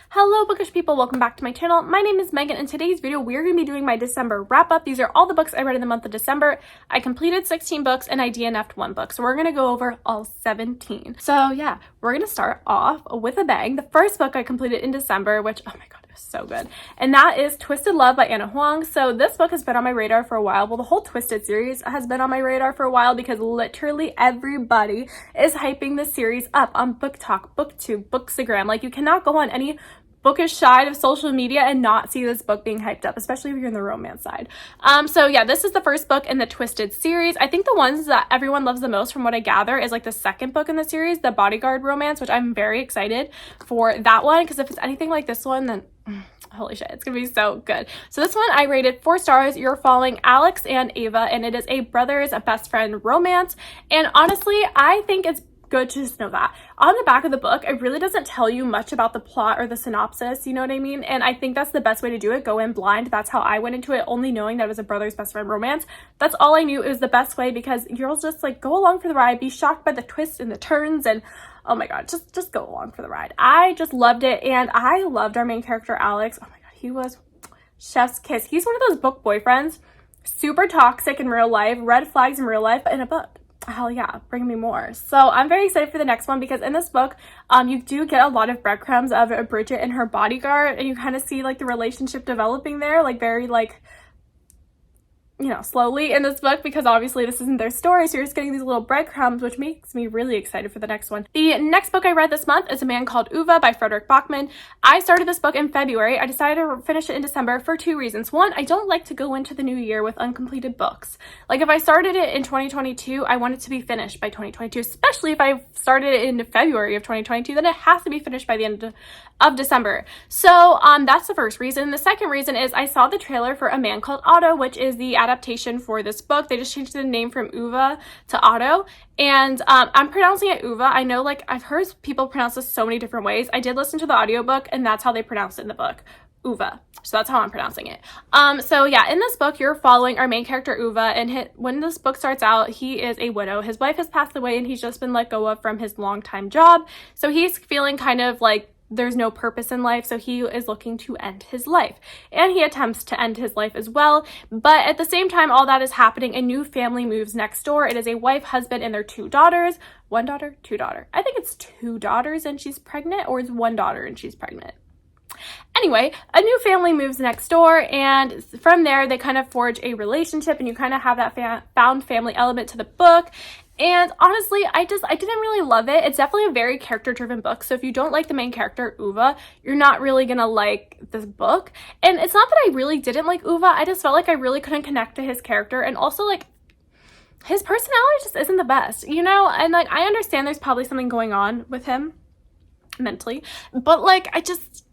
Hello bookish people, welcome back to my channel. My name is Megan. In today's video we're going to be doing my December wrap up. These are all the books I read in the month of December. I completed 16 books and I DNF'd 1 book, so we're going to go over all 17. So yeah, we're going to start off with a bang. The first book I completed in December, which oh my god, it was so good, and that is Twisted Love by Anna Huang. So this book has been on my radar for a while. Well, the whole Twisted series has been on my radar for a while because literally everybody is hyping this series up on Book Talk, BookTube, Bookstagram. Like, you cannot go on any bookish side of social media and not see this book being hyped up, especially if you're in the romance side. So yeah, this is the first book in the Twisted series. I think the ones that everyone loves the most from what I gather is like the second book in the series, the Bodyguard romance, which I'm very excited for that one because if it's anything like this one, then holy shit, it's gonna be so good. So this one I rated 4 stars. You're following Alex and Ava, and it is a brothers, a best friend romance. And honestly, I think it's good to just know that. On the back of the book, it really doesn't tell you much about the plot or the synopsis, you know what I mean? And I think that's the best way to do it. Go in blind. That's how I went into it, only knowing that it was a brother's best friend romance. That's all I knew. It was the best way because you'll just like go along for the ride, be shocked by the twists and the turns, and oh my god, just go along for the ride. I just loved it, and I loved our main character, Alex. Oh my god, he was chef's kiss. He's one of those book boyfriends, super toxic in real life, red flags in real life, but in a book, hell yeah, bring me more. So I'm very excited for the next one because in this book you do get a lot of breadcrumbs of Bridget and her bodyguard, and you kind of see like the relationship developing there, like very like, you know, slowly in this book, because obviously this isn't their story, so you're just getting these little breadcrumbs, which makes me really excited for the next one. The next book I read this month is A Man Called UVA by Frederick Bachman. I started this book in February. I decided to finish it in December for 2 reasons. One, I don't like to go into the new year with uncompleted books. Like, if I started it in 2022, I want it to be finished by 2022, especially if I started it in February of 2022, then it has to be finished by the end of December. So that's the first reason. The second reason is I saw the trailer for A Man Called Otto, which is the adaptation for this book. They just changed the name from Uva to Otto, and I'm pronouncing it Uva. I know, like, I've heard people pronounce this so many different ways. I did listen to the audiobook, and that's how they pronounce it in the book, Uva. So that's how I'm pronouncing it. So yeah, in this book you're following our main character Uva, and when this book starts out, he is a widow. His wife has passed away and he's just been let go of from his longtime job, so he's feeling kind of like there's no purpose in life, so he is looking to end his life, and he attempts to end his life as well. But at the same time all that is happening, a new family moves next door. It is a wife, husband, and their 2 daughters. 1 daughter, 2 daughter. I think it's 2 daughters and she's pregnant, or it's 1 daughter and she's pregnant. Anyway, a new family moves next door, and from there they kind of forge a relationship, and you kind of have that found family element to the book. And honestly, I didn't really love it. It's definitely a very character-driven book, so if you don't like the main character, Uva, you're not really gonna like this book. And it's not that I really didn't like Uva, I just felt like I really couldn't connect to his character, and also, like, his personality just isn't the best, you know? And, like, I understand there's probably something going on with him mentally, but, like, I just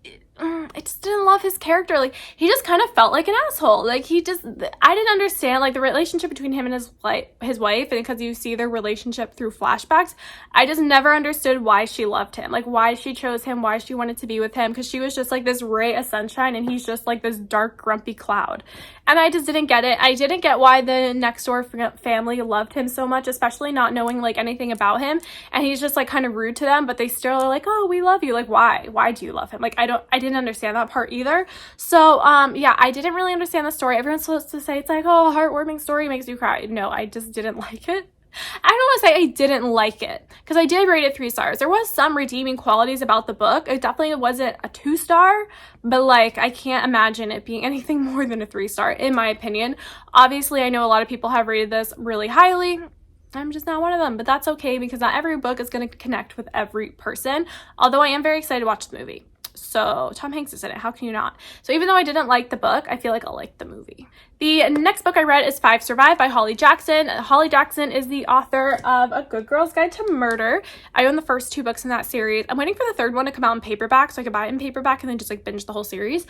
didn't love his character. Like, he just kind of felt like an asshole. Like, I didn't understand, like, the relationship between him and his wife, and because you see their relationship through flashbacks, I just never understood why she loved him, like, why she chose him, why she wanted to be with him, because she was just like this ray of sunshine and he's just like this dark, grumpy cloud. And I just didn't get it. I didn't get why the next door family loved him so much, especially not knowing like anything about him, and he's just like kind of rude to them, but they still are like, oh, we love you. Like, why do you love him? Like, I didn't understand that part either. So yeah, I didn't really understand the story. Everyone's supposed to say it's like, oh, a heartwarming story makes you cry. No, I just didn't like it. I don't want to say I didn't like it, because I did rate it 3 stars. There was some redeeming qualities about the book. It definitely wasn't a 2-star, but like, I can't imagine it being anything more than a 3-star in my opinion. Obviously, I know a lot of people have rated this really highly. I'm just not one of them, but that's okay, because not every book is going to connect with every person, although I am very excited to watch the movie. So Tom Hanks is in it, how can you not? So even though I didn't like the book, I feel like I'll like the movie. The next book I read is 5 Survive by Holly Jackson. Holly Jackson is the author of A Good Girl's Guide to Murder. I own the first 2 books in that series. I'm waiting for the 3rd one to come out in paperback so I could buy it in paperback and then just like binge the whole series.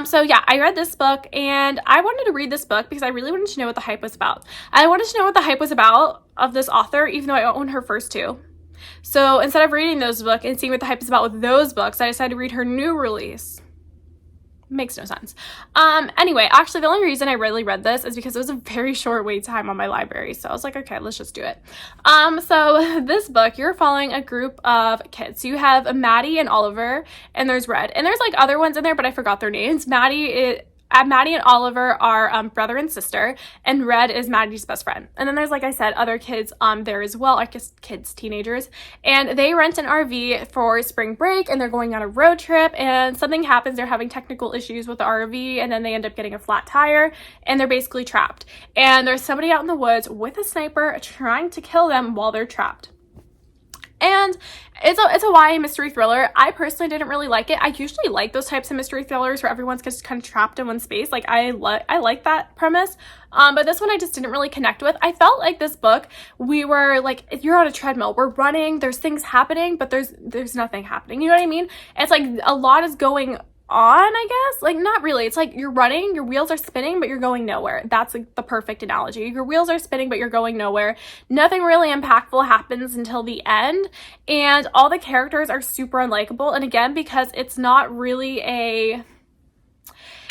So yeah, I read this book, and I wanted to read this book because I really wanted to know what the hype was about. I wanted to know what the hype was about of this author, even though I own her first 2. So instead of reading those books and seeing what the hype is about with those books, I decided to read her new release. Makes no sense. Anyway, actually the only reason I really read this is because it was a very short wait time on my library. So I was like, okay, let's just do it. So this book, you're following a group of kids. So you have Maddie and Oliver, and there's Red. And there's like other ones in there, but I forgot their names. Maddie and Oliver are brother and sister, and Red is Maddie's best friend. And then there's, like I said, other kids there as well, I guess kids, teenagers, and they rent an RV for spring break, and they're going on a road trip, and something happens. They're having technical issues with the RV, and then they end up getting a flat tire, and they're basically trapped. And there's somebody out in the woods with a sniper trying to kill them while they're trapped. And it's a YA mystery thriller. I personally didn't really like it. I usually like those types of mystery thrillers where everyone's just kind of trapped in one space. Like I like that premise. But this one I just didn't really connect with. I felt like this book, we were like, if you're on a treadmill, we're running, there's things happening, but there's nothing happening. You know what I mean? It's like a lot is going on, I guess. Like, not really. It's like you're running, your wheels are spinning, but you're going nowhere. That's like the perfect analogy. Your wheels are spinning, but you're going nowhere. Nothing really impactful happens until the end, and all the characters are super unlikable. And again, because it's not really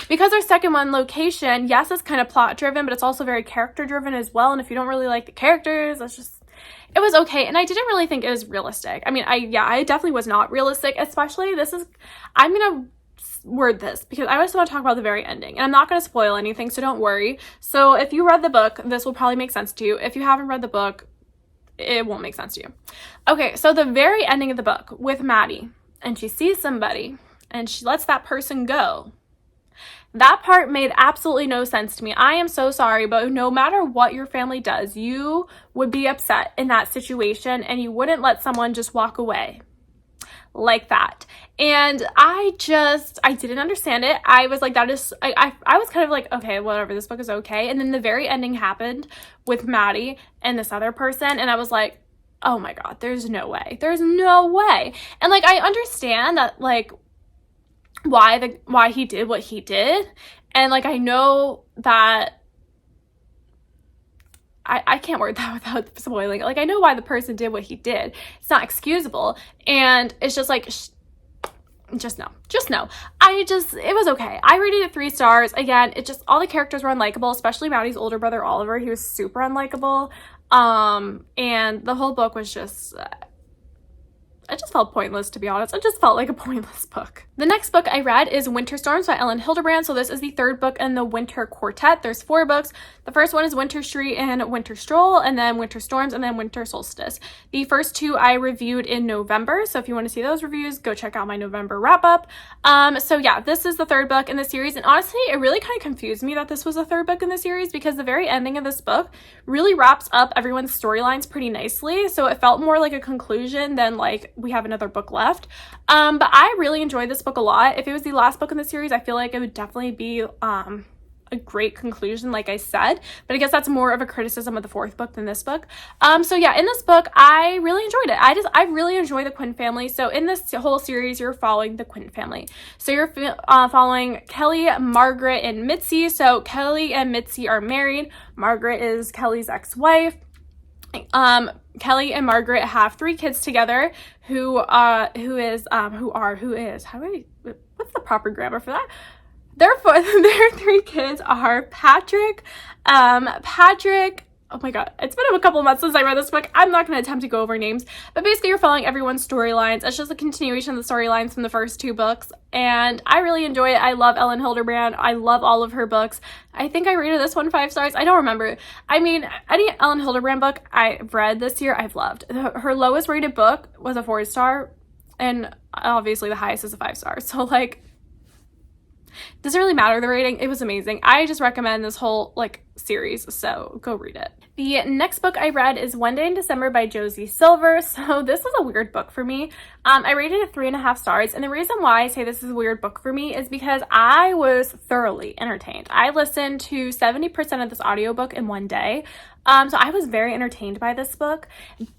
because they're stuck in one location, yes, it's kind of plot driven, but it's also very character driven as well. And if you don't really like the characters, it was okay. And I didn't really think it was realistic. I mean, I definitely was not realistic, especially I'm gonna word this because I just want to talk about the very ending, and I'm not going to spoil anything, so don't worry. So if you read the book, this will probably make sense to you. If you haven't read the book, it won't make sense to you. Okay, so the very ending of the book with Maddie, and she sees somebody and she lets that person go. That part made absolutely no sense to me. I am so sorry, but no matter what your family does, you would be upset in that situation, and you wouldn't let someone just walk away like that. And I didn't understand it. I was like, I was kind of like, okay, whatever, this book is okay. And then the very ending happened with Maddie and this other person, and I was like, oh my god, there's no way. And like, I understand that, like, why he did what he did, and like, I know that I can't word that without spoiling it. Like, I know why the person did what he did. It's not excusable. And it's just like, just no. It was okay. I rated it 3 stars. Again, all the characters were unlikable, especially Maddie's older brother, Oliver. He was super unlikable. And the whole book was it just felt pointless, to be honest. It just felt like a pointless book. The next book I read is Winter Storms by Elin Hilderbrand. So this is the 3rd book in the Winter Quartet. There's 4 books. The first one is Winter Street and Winter Stroll, and then Winter Storms, and then Winter Solstice. The first 2 I reviewed in November. So if you want to see those reviews, go check out my November wrap up. So yeah, this is the 3rd book in the series. And honestly, it really kind of confused me that this was the 3rd book in the series, because the very ending of this book really wraps up everyone's storylines pretty nicely. So it felt more like a conclusion than like we have another book left. But I really enjoyed this book a lot. If it was the last book in the series, I feel like it would definitely be a great conclusion, like I said, but I guess that's more of a criticism of the 4th book than this book. So yeah, in this book, I really enjoyed it. I really enjoy the Quinn family. So in this whole series, you're following the Quinn family. So you're following Kelly, Margaret, and Mitzi. So Kelly and Mitzi are married. Margaret is Kelly's ex-wife. Kelly and Margaret have 3 kids together what's the proper grammar for that? Their 3 kids are Patrick, oh my god, it's been a couple of months since I read this book. I'm not going to attempt to go over names, but basically you're following everyone's storylines. It's just a continuation of the storylines from the first 2 books, and I really enjoy it. I love Elin Hilderbrand. I love all of her books. I think I rated this one 5 stars. I don't remember. I mean, any Elin Hilderbrand book I've read this year, I've loved. Her lowest rated book was a 4-star, and obviously the highest is a 5 stars. So like, doesn't really matter the rating. It was amazing. I just recommend this whole like series, so go read it. The next book I read is One Day in December by Josie Silver. So this was a weird book for me. I rated it 3.5 stars, and the reason why I say this is a weird book for me is because I was thoroughly entertained. I listened to 70% of this audiobook in one day. So I was very entertained by this book,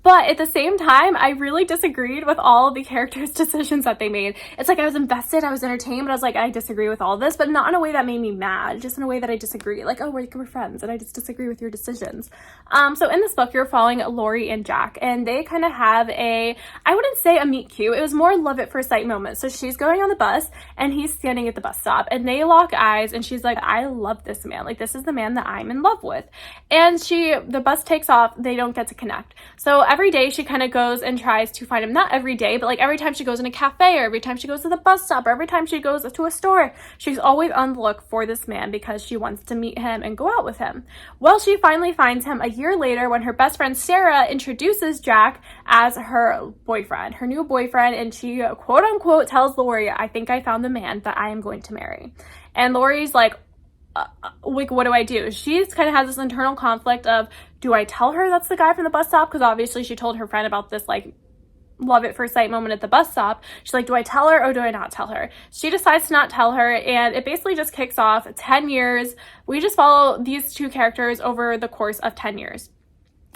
but at the same time, I really disagreed with all of the characters' decisions that they made. It's like I was invested, I was entertained, but I was like, I disagree with all this, but not in a way that made me mad, just in a way that I disagree. Like, oh, we're friends, and I just disagree with your decisions. So in this book, you're following Lori and Jack, and they kind of have I wouldn't say a meet cute, it was more love at first sight moment. So she's going on the bus, and he's standing at the bus stop, and they lock eyes, and she's like, I love this man. Like, this is the man that I'm in love with. And the bus takes off, they don't get to connect. So every day she kind of goes and tries to find him, not every day, but like every time she goes in a cafe, or every time she goes to the bus stop, or every time she goes to a store, she's always on the look for this man because she wants to meet him and go out with him. Well, she finally finds him a year later when her best friend Sarah introduces Jack as her boyfriend, her new boyfriend, and she quote unquote tells Lori, I think I found the man that I am going to marry. And Lori's like, what do I do? She kind of has this internal conflict of, do I tell her that's the guy from the bus stop? Because obviously she told her friend about this like love at first sight moment at the bus stop. She's like, do I tell her or do I not tell her? She decides to not tell her, and it basically just kicks off 10 years. We just follow these two characters over the course of 10 years.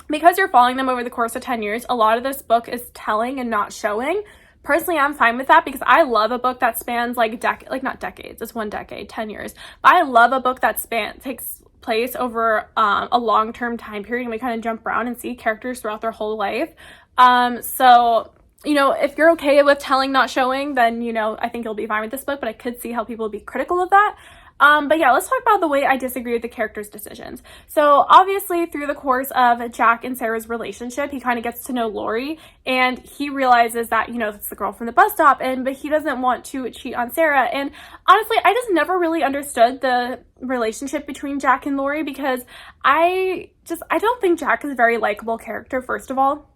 Because you're following them over the course of 10 years, a lot of this book is telling and not showing. Personally, I'm fine with that because I love a book that spans like not decades, it's 1 decade, 10 years. But I love a book that takes place over a long-term time period, and we kind of jump around and see characters throughout their whole life. So, you know, if you're okay with telling, not showing, then, you know, I think you'll be fine with this book, but I could see how people would be critical of that. But yeah, let's talk about the way I disagree with the characters' decisions. So obviously through the course of Jack and Sarah's relationship, he kind of gets to know Lori, and he realizes that, you know, it's the girl from the bus stop, but he doesn't want to cheat on Sarah. And honestly, I just never really understood the relationship between Jack and Lori because I don't think Jack is a very likable character, first of all.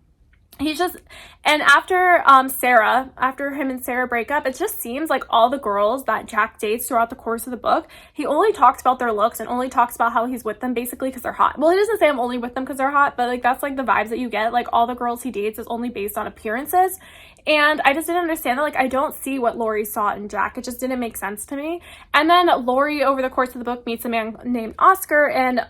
And after him and Sarah break up, it just seems like all the girls that Jack dates throughout the course of the book, he only talks about their looks and only talks about how he's with them basically because they're hot. Well, he doesn't say I'm only with them because they're hot, but like that's like the vibes that you get. Like all the girls he dates is only based on appearances. And I just didn't understand that. Like, I don't see what Lori saw in Jack. It just didn't make sense to me. And then Lori, over the course of the book, meets a man named Oscar, and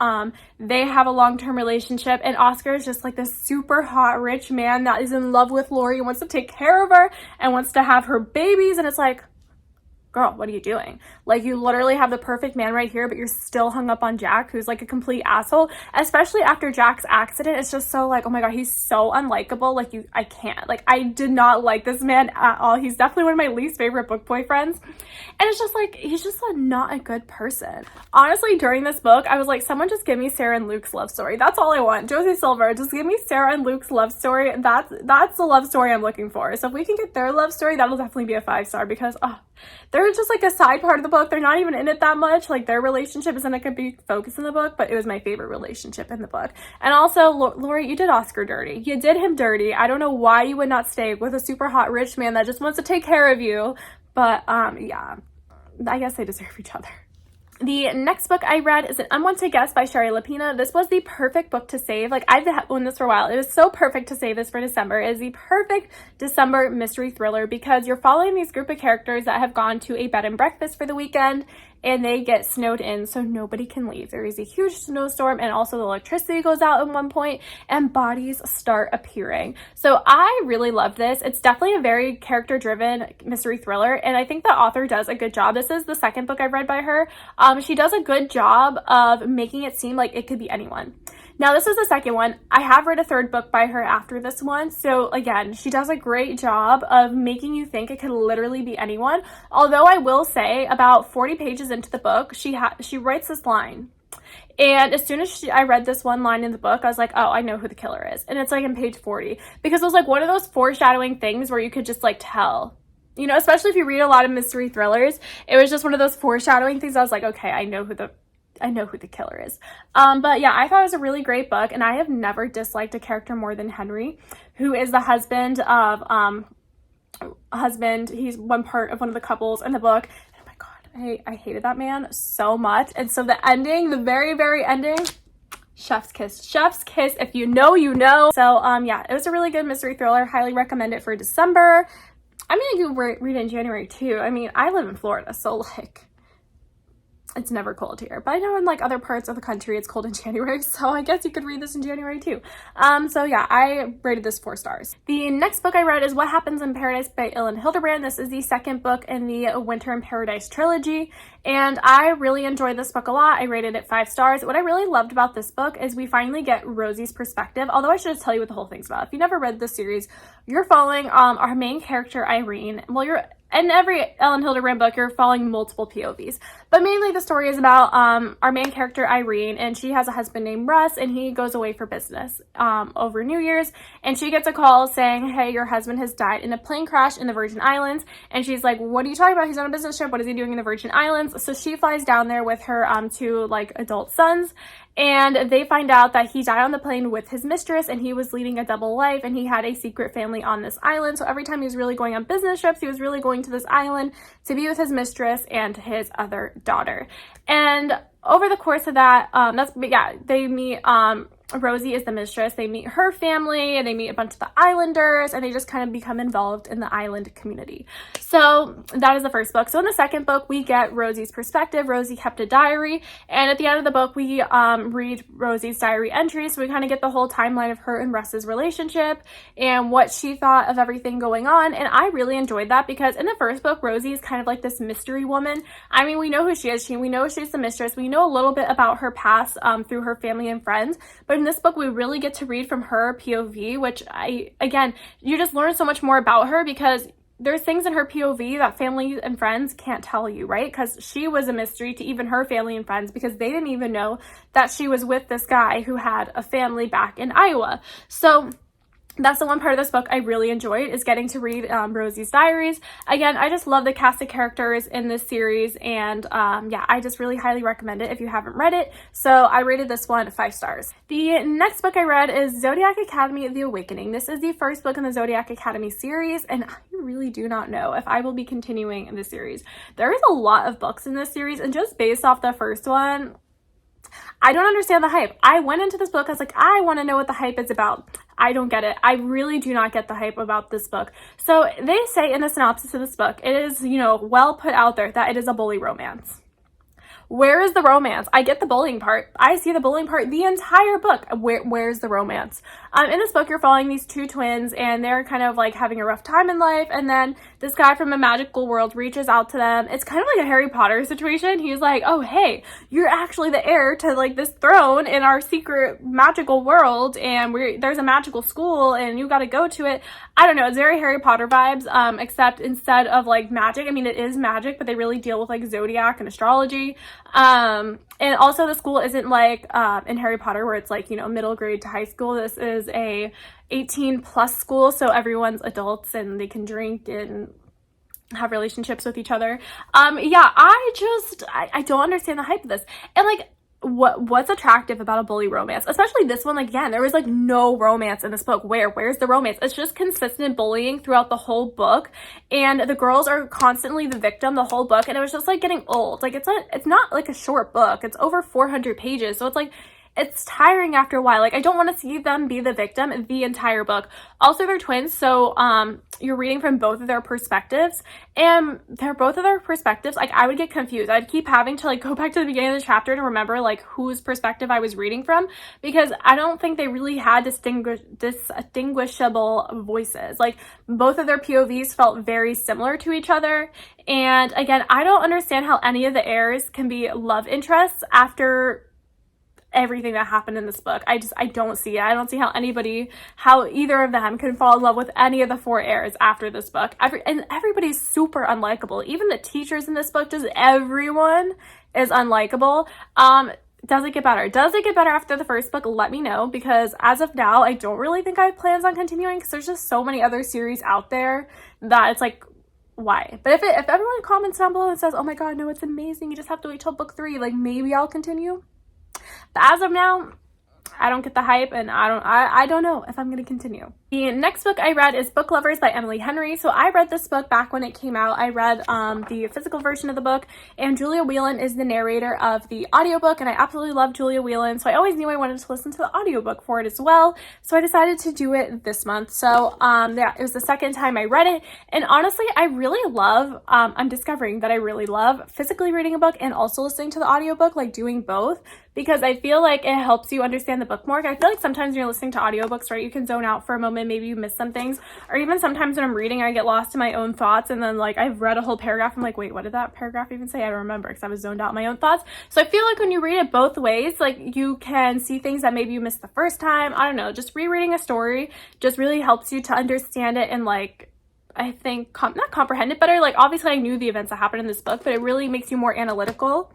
they have a long-term relationship. And Oscar is just like this super hot, rich man that is in love with Lori and wants to take care of her and wants to have her babies. And it's like, girl, what are you doing? Like, you literally have the perfect man right here, but you're still hung up on Jack, who's like a complete asshole, especially after Jack's accident. It's just so like, oh my God, he's so unlikable. Like, I can't. Like, I did not like this man at all. He's definitely one of my least favorite book boyfriends. And it's just like, he's just not a good person. Honestly, during this book, I was like, someone just give me Sarah and Luke's love story. That's all I want. Josie Silver, just give me Sarah and Luke's love story. That's the love story I'm looking for. So if we can get their love story, that'll definitely be a 5-star because, they're just like a side part of the book. They're not even in it that much. Like, their relationship isn't like a big focus in the book, but it was my favorite relationship in the book. And also, Lori, you did Oscar dirty. You did him dirty. I don't know why you would not stay with a super hot rich man that just wants to take care of you. But yeah, I guess they deserve each other. The next book I read is an Unwanted Guest by Shari Lapina. This was the perfect book to save. Like, I've owned this for a while. It was so perfect to save this for December. It is the perfect December mystery thriller because you're following these group of characters that have gone to a bed and breakfast for the weekend, and they get snowed in so nobody can leave. There is a huge snowstorm, and also the electricity goes out at one point, and bodies start appearing. So I really love this. It's definitely a very character-driven mystery thriller, and I think the author does a good job. This is the second book I've read by her. She does a good job of making it seem like it could be anyone. Now, this is the second one. I have read a third book by her after this one. So again, she does a great job of making you think it could literally be anyone. Although I will say about 40 pages into the book, she writes this line. And as soon as I read this one line in the book, I was like, oh, I know who the killer is. And it's like in page 40. Because it was like one of those foreshadowing things where you could just like tell. You know, especially if you read a lot of mystery thrillers, it was just one of those foreshadowing things. I was like, okay, I know who the killer is. But yeah, I thought it was a really great book, and I have never disliked a character more than Henry, who is the husband of, he's one part of one of the couples in the book. And oh my God, I hated that man so much. And so the ending, the very, very ending, chef's kiss, if you know, you know. So yeah, it was a really good mystery thriller. Highly recommend it for December. I mean, I could read it in January too. I mean, I live in Florida, so like, it's never cold here, but I know in like other parts of the country it's cold in January, so I guess you could read this in January too. So yeah, I rated this 4 stars. The next book I read is What Happens in Paradise by Elin Hilderbrand. This is the second book in the Winter in Paradise trilogy, and I really enjoyed this book a lot. I rated it 5 stars. What I really loved about this book is we finally get Rosie's perspective, although I should just tell you what the whole thing's about. If you never read this series, you're following our main character, Irene. Well, in every Elin Hilderbrand book, you're following multiple POVs. But mainly the story is about our main character, Irene, and she has a husband named Russ, and he goes away for business over New Year's. And she gets a call saying, hey, your husband has died in a plane crash in the Virgin Islands. And she's like, what are you talking about? He's on a business trip. What is he doing in the Virgin Islands? So she flies down there with her 2 like adult sons. And they find out that he died on the plane with his mistress, and he was leading a double life, and he had a secret family on this island. So every time he was really going on business trips, he was really going to this island to be with his mistress and his other daughter. And over the course of that, they meet, Rosie is the mistress. They meet her family, and they meet a bunch of the islanders, and they just kind of become involved in the island community. So that is the first book. So in the second book, we get Rosie's perspective. Rosie kept a diary, and at the end of the book, we read Rosie's diary entries. So we kind of get the whole timeline of her and Russ's relationship and what she thought of everything going on. And I really enjoyed that because in the first book, Rosie is kind of like this mystery woman. I mean, we know who she is. We know she's the mistress. We know a little bit about her past through her family and friends, but in this book, we really get to read from her POV, which you just learn so much more about her because there's things in her POV that family and friends can't tell you, right? Because she was a mystery to even her family and friends because they didn't even know that she was with this guy who had a family back in Iowa. So that's the one part of this book I really enjoyed, is getting to read Rosie's diaries. Again, I just love the cast of characters in this series, and I just really highly recommend it if you haven't read it. So I rated this one 5 stars. The next book I read is Zodiac Academy, The Awakening. This is the first book in the Zodiac Academy series, and I really do not know if I will be continuing in this series. There is a lot of books in this series, and just based off the first one, I don't understand the hype. I went into this book, I was like, I want to know what the hype is about. I don't get it. I really do not get the hype about this book. So they say in the synopsis of this book, it is, well put out there that it is a bully romance. Where is the romance? I get the bullying part. I see the bullying part the entire book. Where's the romance? In this book, you're following these 2 twins, and they're kind of like having a rough time in life, and then this guy from a magical world reaches out to them. It's kind of like a Harry Potter situation. He's like, oh, hey, you're actually the heir to like this throne in our secret magical world, and there's a magical school, and you got to go to it. I don't know. It's very Harry Potter vibes, except instead of like magic, I mean, it is magic, but they really deal with like zodiac and astrology. And also the school isn't like in Harry Potter where it's like, middle grade to high school. This is a 18 plus school, so everyone's adults and they can drink and have relationships with each other. I don't understand the hype of this. And like, what's attractive about a bully romance, especially this one? Like, again, there was like no romance in this book. Where's the romance? It's just consistent bullying throughout the whole book, and the girls are constantly the victim the whole book, and it was just like getting old. Like, it's not like a short book, it's over 400 pages, so it's like it's tiring after a while. Like, I don't want to see them be the victim the entire book. Also, they're twins, so you're reading from both of their perspectives, and both of their perspectives, like, I would get confused. I'd keep having to like go back to the beginning of the chapter to remember like whose perspective I was reading from, because I don't think they really had distinguishable voices. Like, both of their POVs felt very similar to each other, and again, I don't understand how any of the heirs can be love interests after everything that happened in this book. I don't see it. I don't see how either of them can fall in love with any of the 4 heirs after this book. And everybody's super unlikable. Even the teachers in this book, just everyone is unlikable. Does it get better? Does it get better after the first book? Let me know, because as of now, I don't really think I have plans on continuing, because there's just so many other series out there that it's like, why? But if everyone comments down below and says, oh my god, no, it's amazing, you just have to wait till book 3, like, maybe I'll continue. But as of now, I don't get the hype, and I don't know if I'm going to continue. The next book I read is Book Lovers by Emily Henry. So I read this book back when it came out. I read the physical version of the book, and Julia Whelan is the narrator of the audiobook, and I absolutely love Julia Whelan, so I always knew I wanted to listen to the audiobook for it as well. So I decided to do it this month. So yeah, it was the second time I read it, and honestly, I really love, I'm discovering that I really love physically reading a book and also listening to the audiobook, like doing both, because I feel like it helps you understand the book more. I feel like sometimes when you're listening to audiobooks, right, you can zone out for a moment, maybe you miss some things, or even sometimes when I'm reading, I get lost in my own thoughts, and then like I've read a whole paragraph, I'm like, wait, what did that paragraph even say? I don't remember because I was zoned out in my own thoughts. So I feel like when you read it both ways, like you can see things that maybe you missed the first time. I don't know, just rereading a story just really helps you to understand it and like, I think, not comprehend it better. Like obviously I knew the events that happened in this book, but it really makes you more analytical.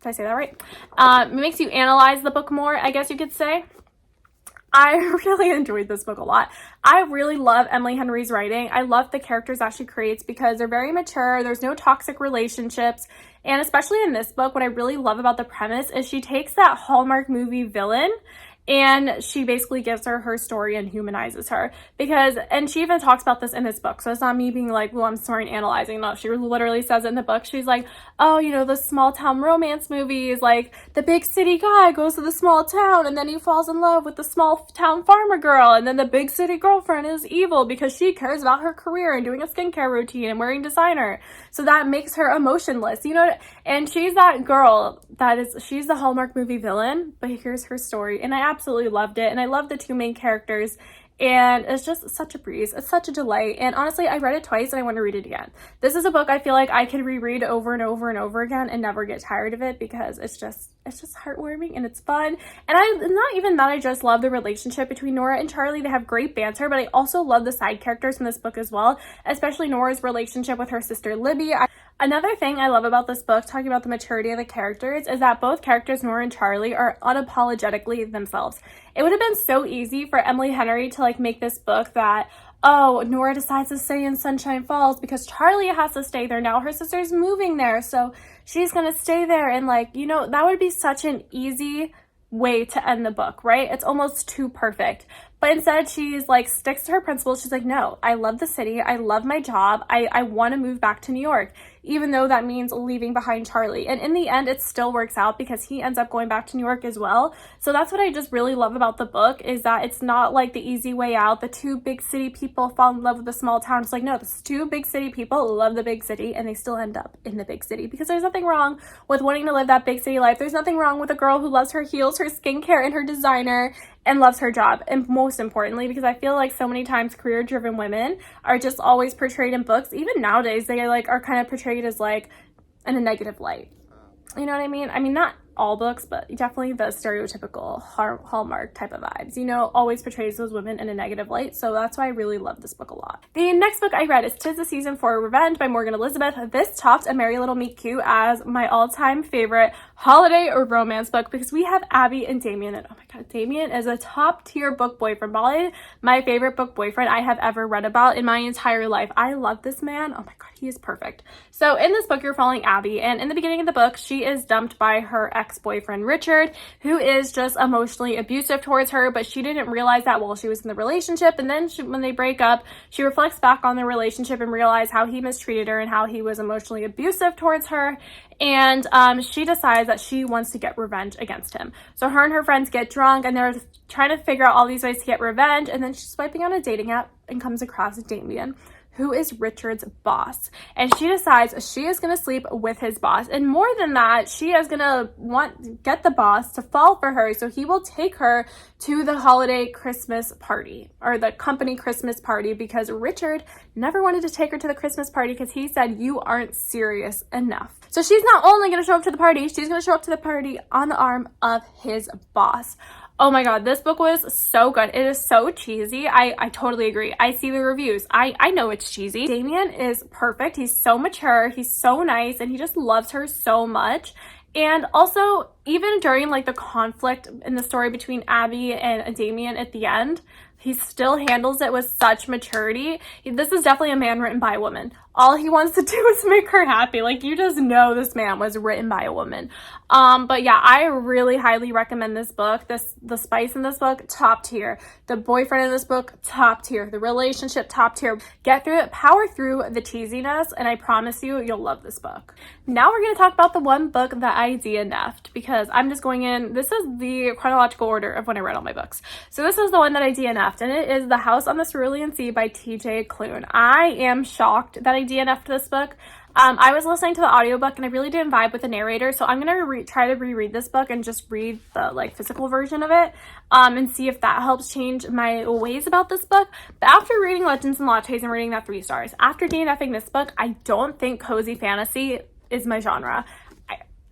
Did I say that right? It makes you analyze the book more, I guess you could say. I really enjoyed this book a lot. I really love Emily Henry's writing. I love the characters that she creates because they're very mature. There's no toxic relationships. And especially in this book, what I really love about the premise is she takes that Hallmark movie villain and she basically gives her story and humanizes her, because, and she even talks about this in this book, so it's not me being like, well, I'm smart and analyzing. No, she literally says it in the book. She's like, oh, you know, the small town romance movies, like the big city guy goes to the small town and then he falls in love with the small town farmer girl, and then the big city girlfriend is evil because she cares about her career and doing a skincare routine and wearing designer, so that makes her emotionless, you know. And she's that girl that is, she's the Hallmark movie villain, but here's her story, and I absolutely loved it. And I love the two main characters, and it's just such a breeze. It's such a delight. And honestly, I read it twice and I want to read it again. This is a book I feel like I could reread over and over and over again and never get tired of it, because it's just heartwarming and it's fun. And not even that I just love the relationship between Nora and Charlie. They have great banter, but I also love the side characters in this book as well, especially Nora's relationship with her sister Libby. Another thing I love about this book, talking about the maturity of the characters, is that both characters, Nora and Charlie, are unapologetically themselves. It would have been so easy for Emily Henry to like make this book that, oh, Nora decides to stay in Sunshine Falls because Charlie has to stay there. Now her sister's moving there, so she's gonna stay there. And like, you know, that would be such an easy way to end the book, right? It's almost too perfect. But instead, she's like, sticks to her principles. She's like, no, I love the city. I love my job. I want to move back to New York, even though that means leaving behind Charlie. And in the end, it still works out because he ends up going back to New York as well. So that's what I just really love about the book, is that it's not like the easy way out. The two big city people fall in love with the small town. It's like, no, this two big city people love the big city and they still end up in the big city, because there's nothing wrong with wanting to live that big city life. There's nothing wrong with a girl who loves her heels, her skincare, and her designer, and loves her job. And most importantly, because I feel like so many times career-driven women are just always portrayed in books, even nowadays, they like are kind of portrayed as like in a negative light. You know what I mean? I mean, not all books, but definitely the stereotypical Hallmark type of vibes, you know, always portrays those women in a negative light. So that's why I really love this book a lot. The next book I read is 'Tis the Season for Revenge by Morgan Elizabeth. This topped A Merry Little Meet Cute as my all-time favorite holiday or romance book, because we have Abby and Damien, and oh my god, Damien is a top tier book boyfriend. Probably my favorite book boyfriend I have ever read about in my entire life. I love this man. Oh my god, he is perfect. So in this book, you're following Abby, and in the beginning of the book, she is dumped by her ex-boyfriend Richard, who is just emotionally abusive towards her, but she didn't realize that while she was in the relationship. And then when they break up, she reflects back on the relationship and realizes how he mistreated her and how he was emotionally abusive towards her. And she decides that she wants to get revenge against him. So her and her friends get drunk and they're trying to figure out all these ways to get revenge. And then she's swiping on a dating app and comes across Damien, who is Richard's boss. And she decides she is going to sleep with his boss. And more than that, she is going to get the boss to fall for her, so he will take her to the holiday Christmas party, or the company Christmas party, because Richard never wanted to take her to the Christmas party because he said, you aren't serious enough. So she's not only going to show up to the party, she's going to show up to the party on the arm of his boss. Oh my god, this book was so good. It is so cheesy. I totally agree. I see the reviews. I know it's cheesy. Damien is perfect. He's so mature. He's so nice, and he just loves her so much. And also, even during like the conflict in the story between Abby and Damien at the end, he still handles it with such maturity. This is definitely a man written by a woman. All he wants to do is make her happy. Like, you just know this man was written by a woman. But yeah, I really highly recommend this book. The spice in this book, top tier. The boyfriend in this book, top tier. The relationship, top tier. Get through it, power through the cheesiness, and I promise you, you'll love this book. Now we're going to talk about the one book that I DNF'd, because I'm just going in, this is the chronological order of when I read all my books. So this is the one that I DNF'd, and it is The House on the Cerulean Sea by TJ Klune. I am shocked that I DNF'd this book. I was listening to the audiobook and I really didn't vibe with the narrator, so I'm gonna try to reread this book and just read the like physical version of it, and see if that helps change my ways about this book. But after reading Legends and Lattes and reading that 3 stars, after DNFing this book, I don't think cozy fantasy is my genre.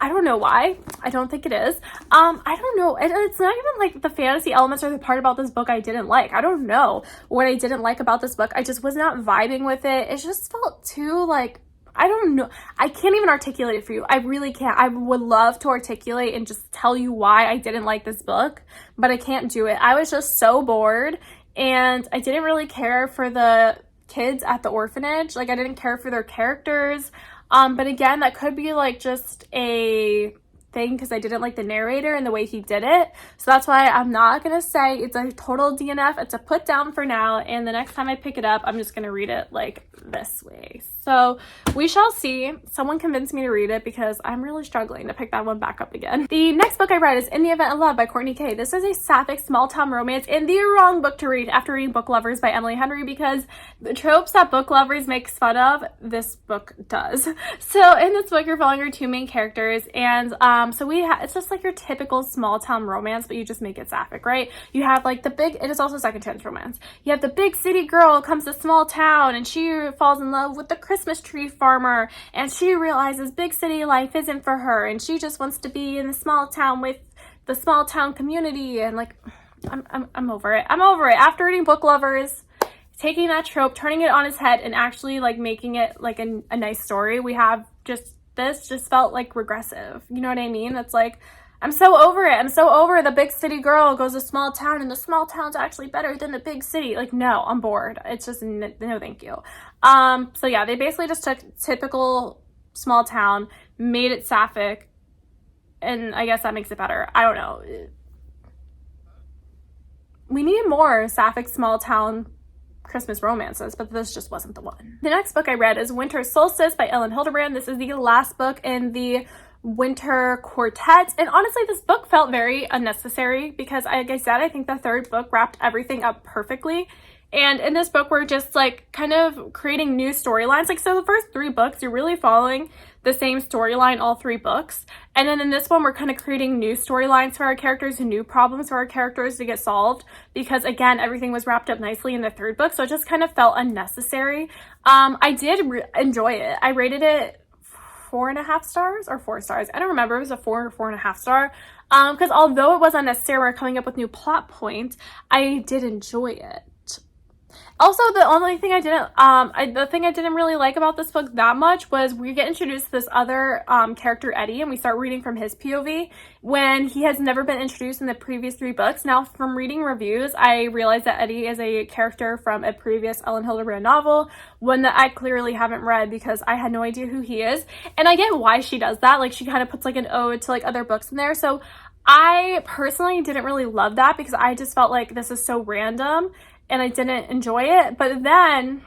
I don't know why. I don't think it is. I don't know. It's not even like the fantasy elements or the part about this book I didn't like. I don't know what I didn't like about this book. I just was not vibing with it. It just felt too like, I don't know. I can't even articulate it for you. I really can't. I would love to articulate and just tell you why I didn't like this book, but I can't do it. I was just so bored, and I didn't really care for the kids at the orphanage. Like, I didn't care for their characters. But again, that could be like just a thing because I didn't like the narrator and the way he did it. So that's why I'm not going to say it's a total DNF. It's a put down for now. And the next time I pick it up, I'm just going to read it like this way. So we shall see. Someone convinced me to read it because I'm really struggling to pick that one back up again. The next book I read is In the Event of Love by Courtney Kay. This is a sapphic small town romance and the wrong book to read after reading Book Lovers by Emily Henry, because the tropes that Book Lovers makes fun of, this book does. So in this book, you're following your 2 main characters, and so it's just like your typical small town romance, but you just make it sapphic, right? You have like it is also second chance romance. You have the big city girl comes to small town and she falls in love with the Christmas tree farmer, and she realizes big city life isn't for her, and she just wants to be in the small town with the small town community. And like, I'm over it. I'm over it. After reading Book Lovers, taking that trope, turning it on its head, and actually like making it like a nice story, we have this just felt like regressive. You know what I mean? It's like, I'm so over it. I'm so over the big city girl goes to small town and the small town's actually better than the big city. Like, no, I'm bored. It's just no thank you. So yeah, they basically just took typical small town, made it sapphic, and I guess that makes it better. I don't know. We need more sapphic small town Christmas romances, but this just wasn't the one. The next book I read is Winter Solstice by Elin Hilderbrand. This is the last book in the Winter Quartet, and honestly this book felt very unnecessary because, like I said, I think the 3rd book wrapped everything up perfectly. And in this book, we're just like kind of creating new storylines. Like, so the first 3 books, you're really following the same storyline, all 3 books. And then in this one, we're kind of creating new storylines for our characters and new problems for our characters to get solved. Because again, everything was wrapped up nicely in the 3rd book. So it just kind of felt unnecessary. I did enjoy it. I rated it 4.5 stars or 4 stars. I don't remember. It was a 4 or 4.5 star. Because although it was unnecessary, we're coming up with new plot points, I did enjoy it. Also, the only thing I didn't really like about this book that much was we get introduced to this other character, Eddie, and we start reading from his POV when he has never been introduced in the previous 3 books. Now, from reading reviews, I realized that Eddie is a character from a previous Elin Hilderbrand novel, one that I clearly haven't read because I had no idea who he is. And I get why she does that. Like, she kind of puts like an ode to like other books in there. So I personally didn't really love that because I just felt like this is so random and I didn't enjoy it. But then,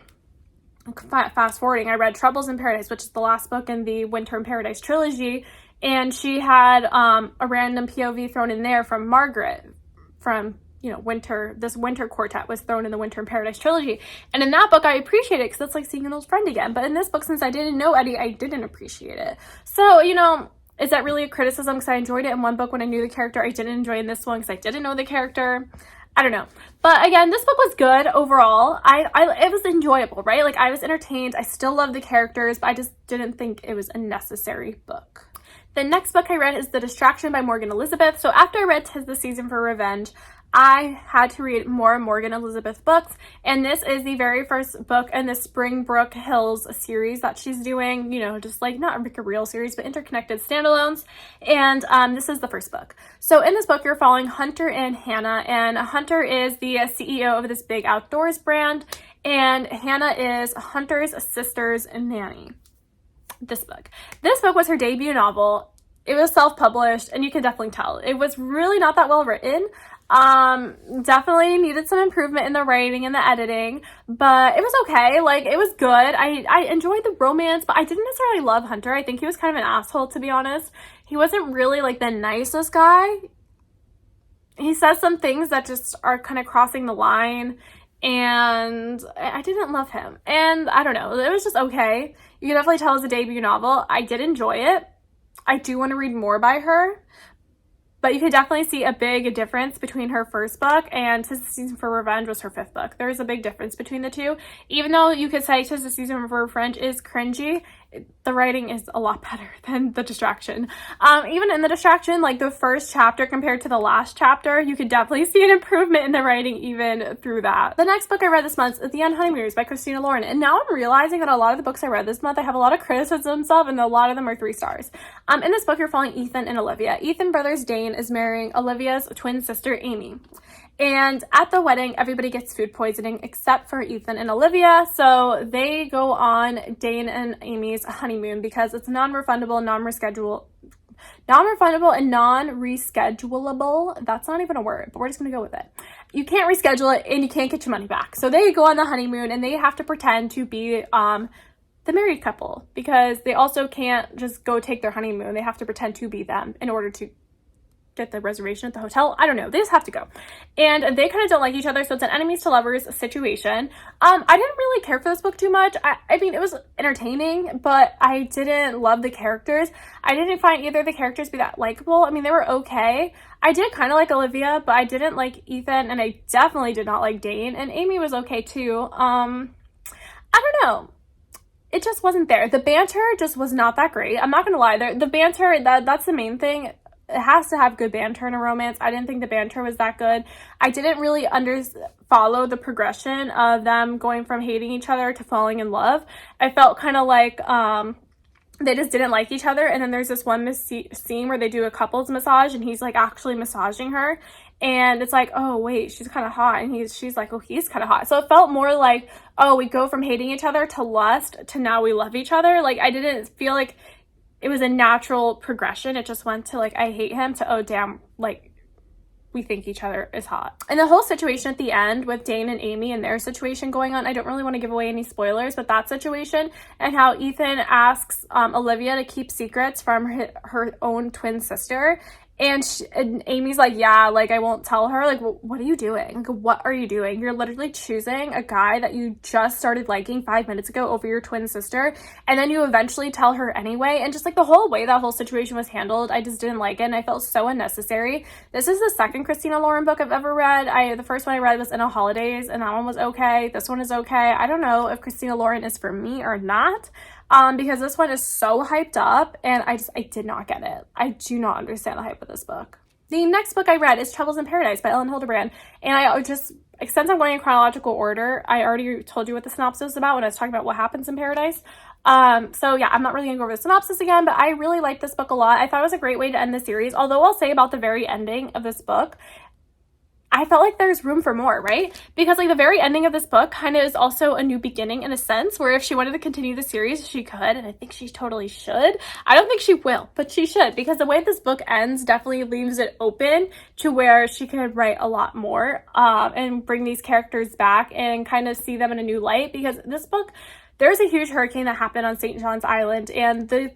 fast forwarding, I read Troubles in Paradise, which is the last book in the Winter in Paradise trilogy, and she had a random POV thrown in there from Margaret from, you know, this Winter Quartet was thrown in the Winter in Paradise trilogy. And in that book, I appreciate it because it's like seeing an old friend again. But in this book, since I didn't know Eddie, I didn't appreciate it. So, you know, is that really a criticism? Because I enjoyed it in one book when I knew the character. I didn't enjoy it in this one because I didn't know the character. I don't know. But again, this book was good overall. It was enjoyable, right? Like, I was entertained. I still love the characters, but I just didn't think it was a necessary book. The next book I read is The Distraction by Morgan Elizabeth. So after I read 'Tis the Season for Revenge, I had to read more Morgan Elizabeth books, and this is the very first book in the Springbrook Hills series that she's doing, you know, just like not like a real series, but interconnected standalones, and this is the first book. So in this book, you're following Hunter and Hannah, and Hunter is the CEO of this big outdoors brand, and Hannah is Hunter's sister's nanny. This book was her debut novel. It was self-published, and you can definitely tell. It was really not that well written. Definitely needed some improvement in the writing and the editing, but it was okay. Like, it was good. I enjoyed the romance, but I didn't necessarily love Hunter. I think he was kind of an asshole, to be honest. He wasn't really like the nicest guy. He says some things that just are kind of crossing the line, and I didn't love him. And I don't know, it was just okay. You can definitely tell it was a debut novel. I did enjoy it. I do want to read more by her, but you could definitely see a big difference between her first book and 'Tis the Season for Revenge was her fifth book. There is a big difference between the two. Even though you could say 'Tis the Season for Revenge is cringy, the writing is a lot better than The Distraction. Even in The Distraction, like the first chapter compared to the last chapter, you could definitely see an improvement in the writing even through that. The next book I read this month is The Theheimers by Christina Lauren, and now I'm realizing that a lot of the books I read this month I have a lot of criticisms of, and a lot of them are 3 stars. In this book, you're following Ethan and Olivia. Ethan Brothers Dane is marrying Olivia's twin sister Amy. And at the wedding, everybody gets food poisoning except for Ethan and Olivia. So they go on Dane and Amy's honeymoon because it's non-refundable and non-reschedulable. That's not even a word, but we're just going to go with it. You can't reschedule it and you can't get your money back. So they go on the honeymoon and they have to pretend to be the married couple because they also can't just go take their honeymoon. They have to pretend to be them in order to get the reservation at the hotel. I don't know. They just have to go. And they kind of don't like each other, so it's an enemies to lovers situation. I didn't really care for this book too much. I mean, it was entertaining, but I didn't love the characters. I didn't find either of the characters be that likable. I mean, they were okay. I did kind of like Olivia, but I didn't like Ethan, and I definitely did not like Dane, and Amy was okay too. I don't know. It just wasn't there. The banter just was not that great. I'm not gonna lie. The banter, that's the main thing. It has to have good banter in a romance. I didn't think the banter was that good. I didn't really follow the progression of them going from hating each other to falling in love. I felt kind of like they just didn't like each other, and then there's this one scene where they do a couples massage and he's like actually massaging her, and it's like, oh wait, she's kind of hot, and she's like, oh, he's kind of hot. So it felt more like, oh, we go from hating each other to lust to now we love each other. Like, I didn't feel like it was a natural progression. It just went to like, I hate him, to, oh damn, like we think each other is hot. And the whole situation at the end with Dane and Amy and their situation going on, I don't really want to give away any spoilers, but that situation and how Ethan asks Olivia to keep secrets from her own twin sister. And Amy's like, yeah, like, I won't tell her. Like, well, what are you doing? Like, what are you doing? You're literally choosing a guy that you just started liking 5 minutes ago over your twin sister, and then you eventually tell her anyway. And just like the whole way that whole situation was handled, I just didn't like it, and I felt so unnecessary. This is the second Christina Lauren book I've ever read. The first one I read was In a Holidays, and that one was okay. This one is okay. I don't know if Christina Lauren is for me or not. Because this one is so hyped up, and I did not get it. I do not understand the hype of this book. The next book I read is Troubles in Paradise by Elin Hilderbrand, and since I'm going in chronological order, I already told you what the synopsis is about when I was talking about what happens in Paradise. So yeah, I'm not really gonna go over the synopsis again, but I really liked this book a lot. I thought it was a great way to end the series, although I'll say about the very ending of this book, I felt like there's room for more, right? Because like the very ending of this book kind of is also a new beginning in a sense, where if she wanted to continue the series, she could, and I think she totally should. I don't think she will, but she should, because the way this book ends definitely leaves it open to where she could write a lot more and bring these characters back and kind of see them in a new light. Because this book, there's a huge hurricane that happened on St. John's Island, and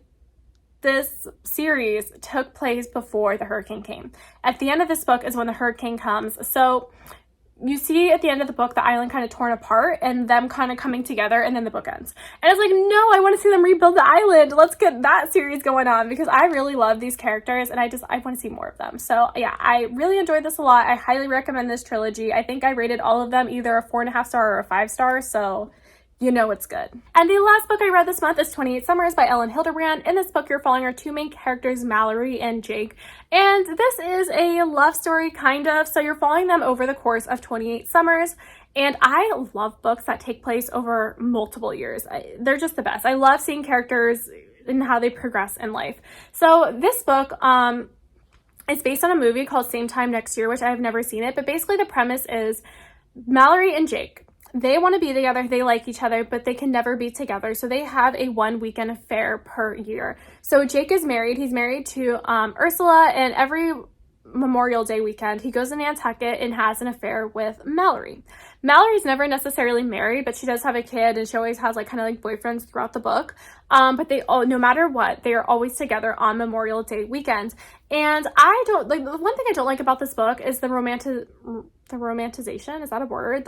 this series took place before the hurricane came. At the end of this book is when the hurricane comes. So you see at the end of the book, the island kind of torn apart and them kind of coming together, and then the book ends. And it's like, no, I want to see them rebuild the island. Let's get that series going on, because I really love these characters and I want to see more of them. So yeah, I really enjoyed this a lot. I highly recommend this trilogy. I think I rated all of them either a 4.5 star or a 5 star. So you know it's good. And the last book I read this month is 28 Summers by Elin Hilderbrand. In this book, you're following our two main characters, Mallory and Jake. And this is a love story, kind of. So you're following them over the course of 28 summers. And I love books that take place over multiple years. They're just the best. I love seeing characters and how they progress in life. So this book is based on a movie called Same Time Next Year, which I have never seen it. But basically the premise is Mallory and Jake, they want to be together, they like each other, but they can never be together. So they have a one weekend affair per year. So Jake is married. He's married to Ursula, and every Memorial Day weekend, he goes to Nantucket and has an affair with Mallory. Mallory's never necessarily married, but she does have a kid, and she always has like kind of like boyfriends throughout the book. But they all, no matter what, they are always together on Memorial Day weekend. And I don't like, the one thing I don't like about this book is the romanticization. Is that a word?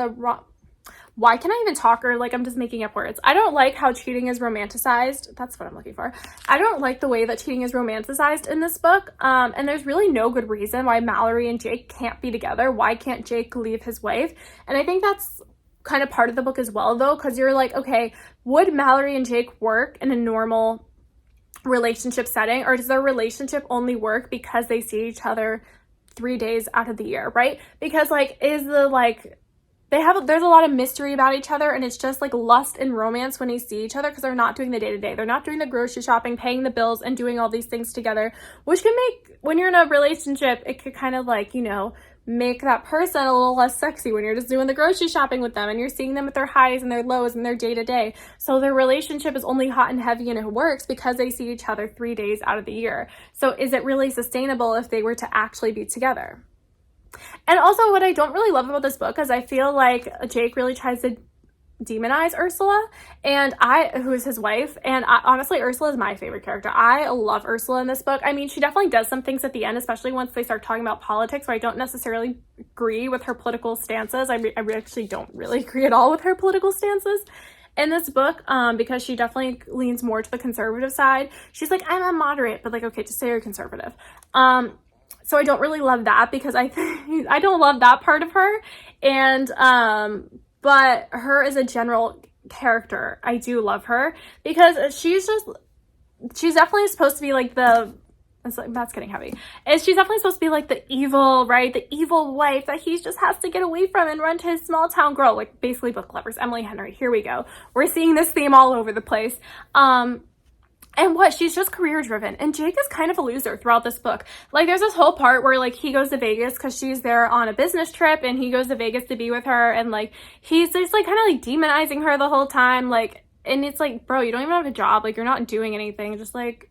Why can I even talk, or like I'm just making up words? I don't like how cheating is romanticized. That's what I'm looking for. I don't like the way that cheating is romanticized in this book. And there's really no good reason why Mallory and Jake can't be together. Why can't Jake leave his wife? And I think that's kind of part of the book as well, though, because you're like, okay, would Mallory and Jake work in a normal relationship setting, or does their relationship only work because they see each other 3 days out of the year, right? Because like, is the like, there's a lot of mystery about each other, and it's just like lust and romance when they see each other, because they're not doing the day-to-day. They're not doing the grocery shopping, paying the bills, and doing all these things together, which can make, when you're in a relationship, it could kind of like, you know, make that person a little less sexy when you're just doing the grocery shopping with them and you're seeing them at their highs and their lows and their day-to-day. So their relationship is only hot and heavy, and it works because they see each other 3 days out of the year. So is it really sustainable if they were to actually be together? And also, what I don't really love about this book is I feel like Jake really tries to demonize Ursula, and who is his wife, and honestly, Ursula is my favorite character. I love Ursula in this book. I mean, she definitely does some things at the end, especially once they start talking about politics, where I don't necessarily agree with her political stances. I actually don't really agree at all with her political stances in this book, because she definitely leans more to the conservative side. She's like, I'm a moderate, but like, okay, just say you're conservative. So I don't really love that, because I don't love that part of her. And, but her as a general character, I do love her, because she's definitely supposed to be like that's getting heavy. And she's definitely supposed to be like the evil, right? The evil wife that he just has to get away from and run to his small town girl, like basically book lovers. Emily Henry, here we go. We're seeing this theme all over the place. And she's just career driven, and Jake is kind of a loser throughout this book. Like, there's this whole part where like he goes to Vegas because she's there on a business trip, and he goes to Vegas to be with her, and like he's just like kind of like demonizing her the whole time, like, and it's like, bro, you don't even have a job, like you're not doing anything, just like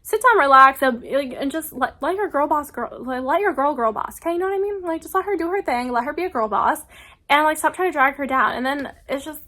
sit down, relax, and just let your girl boss, let your girl boss, okay? You know what I mean? Like, just let her do her thing, let her be a girl boss, and like stop trying to drag her down. And then it's just,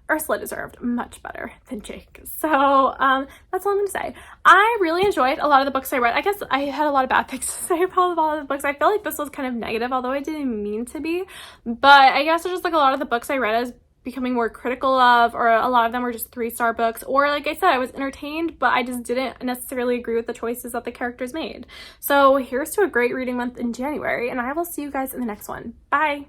Ursula deserved much better than Jake. So that's all I'm going to say. I really enjoyed a lot of the books I read. I guess I had a lot of bad things to say about a lot of the books. I feel like this was kind of negative, although I didn't mean to be. But I guess it's just like a lot of the books I read as becoming more critical of, or a lot of them were just 3-star books. Or like I said, I was entertained, but I just didn't necessarily agree with the choices that the characters made. So here's to a great reading month in January, and I will see you guys in the next one. Bye!